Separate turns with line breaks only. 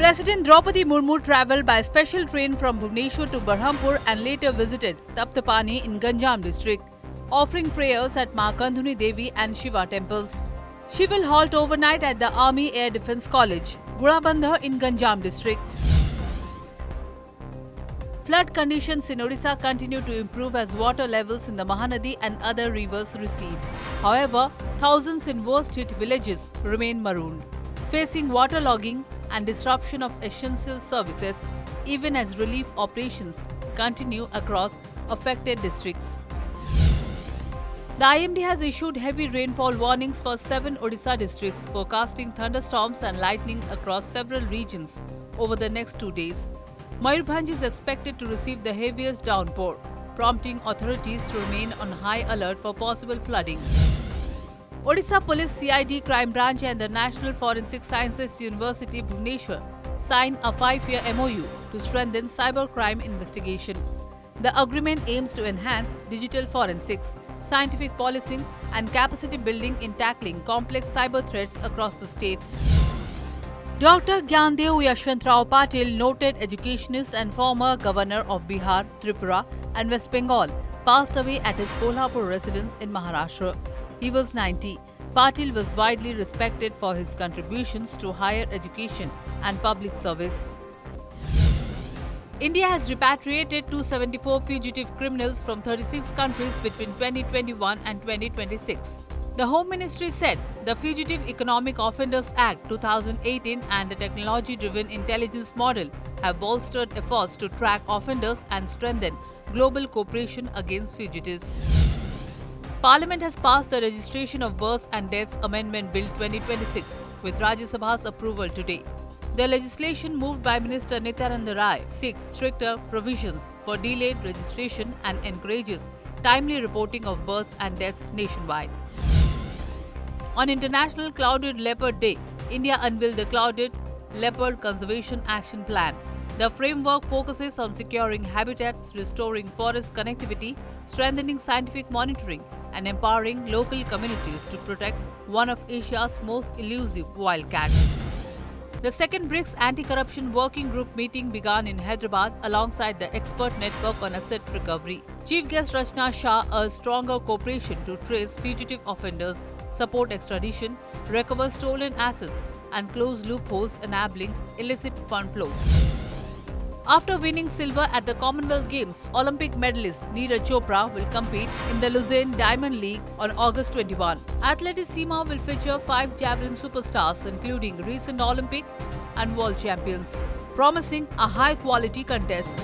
President Draupadi Murmu travelled by special train from Bhubaneswar to Berhampur and later visited Taptapani in Ganjam district, offering prayers at Ma Kandhuni Devi and Shiva temples. She will halt overnight at the Army Air Defence College, Gurabandha in Ganjam district. Flood conditions in Odisha continue to improve as water levels in the Mahanadi and other rivers recede. However, thousands in worst-hit villages remain marooned, facing waterlogging and disruption of essential services, even as relief operations continue across affected districts. The IMD has issued heavy rainfall warnings for 7 Odisha districts, forecasting thunderstorms and lightning across several regions over the next 2 days. Mayurbhanj is expected to receive the heaviest downpour, prompting authorities to remain on high alert for possible flooding. Odisha Police CID Crime Branch and the National Forensic Sciences University Bhubaneswar signed a 5-year MOU to strengthen cybercrime investigation. The agreement aims to enhance digital forensics, scientific policing and capacity building in tackling complex cyber threats across the state. Dr. Gyandev Yashwantrao Patil, noted educationist and former governor of Bihar, Tripura and West Bengal, passed away at his Kolhapur residence in Maharashtra. He was 90. Patil was widely respected for his contributions to higher education and public service. India has repatriated 274 fugitive criminals from 36 countries between 2021 and 2026. The Home Ministry said the Fugitive Economic Offenders Act 2018 and the technology-driven intelligence model have bolstered efforts to track offenders and strengthen global cooperation against fugitives. Parliament has passed the Registration of Births and Deaths Amendment Bill 2026 with Rajya Sabha's approval today. The legislation moved by Minister Nityananda Rai seeks stricter provisions for delayed registration and encourages timely reporting of births and deaths nationwide. On International Clouded Leopard Day, India unveiled the Clouded Leopard Conservation Action Plan. The framework focuses on securing habitats, restoring forest connectivity, strengthening scientific monitoring, and empowering local communities to protect one of Asia's most elusive wildcats. The second BRICS Anti-Corruption Working Group meeting began in Hyderabad alongside the Expert Network on Asset Recovery. Chief guest Rachna Shah urged stronger cooperation to trace fugitive offenders, support extradition, recover stolen assets, and close loopholes enabling illicit fund flows. After winning silver at the Commonwealth Games, Olympic medalist Neeraj Chopra will compete in the Lausanne Diamond League on August 21. Atletissima will feature 5 javelin superstars including recent Olympic and world champions, promising a high-quality contest.